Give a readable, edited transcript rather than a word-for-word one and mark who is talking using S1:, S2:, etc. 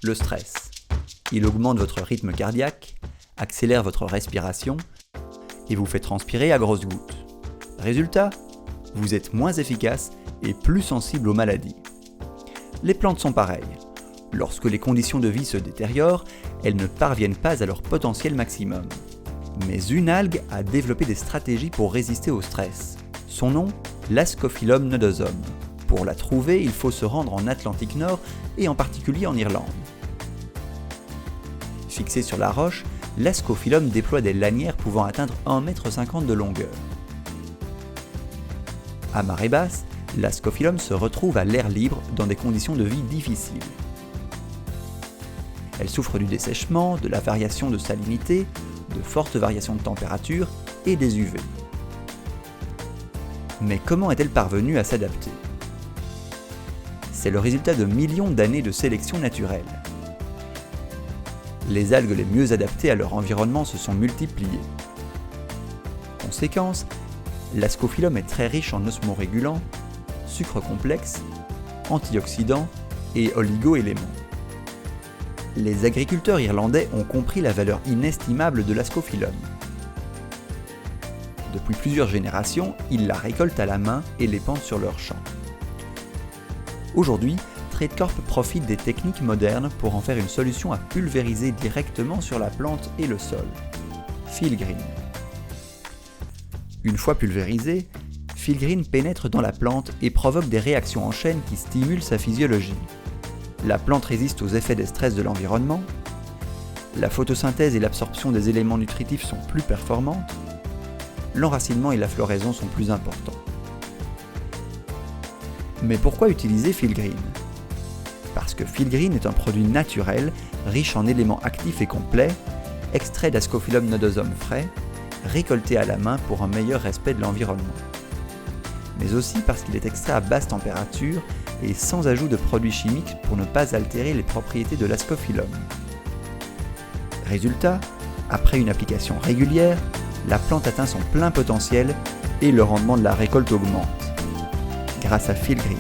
S1: le stress. Il augmente votre rythme cardiaque, accélère votre respiration et vous fait transpirer à grosses gouttes. Résultat, vous êtes moins efficace et plus sensible aux maladies. Les plantes sont pareilles. Lorsque les conditions de vie se détériorent, elles ne parviennent pas à leur potentiel maximum. Mais une algue a développé des stratégies pour résister au stress. Son nom, l'Ascophyllum nodosum. Pour la trouver, il faut se rendre en Atlantique Nord et en particulier en Irlande. Fixé sur la roche, l'Ascophyllum déploie des lanières pouvant atteindre 1,50 m de longueur. À marée basse, l'Ascophyllum se retrouve à l'air libre dans des conditions de vie difficiles. Elle souffre du dessèchement, de la variation de salinité, de fortes variations de température et des UV. Mais comment est-elle parvenue à s'adapter ? C'est le résultat de millions d'années de sélection naturelle. Les algues les mieux adaptées à leur environnement se sont multipliées. Conséquence, l'Ascophyllum est très riche en osmorégulants, sucres complexes, antioxydants et oligo-éléments. Les agriculteurs irlandais ont compris la valeur inestimable de l'Ascophyllum. Depuis plusieurs générations, ils la récoltent à la main et l'épandent sur leurs champs. Aujourd'hui, TradeCorp profite des techniques modernes pour en faire une solution à pulvériser directement sur la plante et le sol. Feelgreen. Une fois pulvérisé, Feelgreen pénètre dans la plante et provoque des réactions en chaîne qui stimulent sa physiologie. La plante résiste aux effets des stress de l'environnement, la photosynthèse et l'absorption des éléments nutritifs sont plus performantes, l'enracinement et la floraison sont plus importants. Mais pourquoi utiliser Feelgreen ? Parce que Feelgreen est un produit naturel, riche en éléments actifs et complets, extrait d'Ascophyllum nodosum frais, récolté à la main pour un meilleur respect de l'environnement. Mais aussi parce qu'il est extrait à basse température et sans ajout de produits chimiques pour ne pas altérer les propriétés de l'Ascophyllum. Résultat, après une application régulière, la plante atteint son plein potentiel et le rendement de la récolte augmente. Grâce à Feelgreen.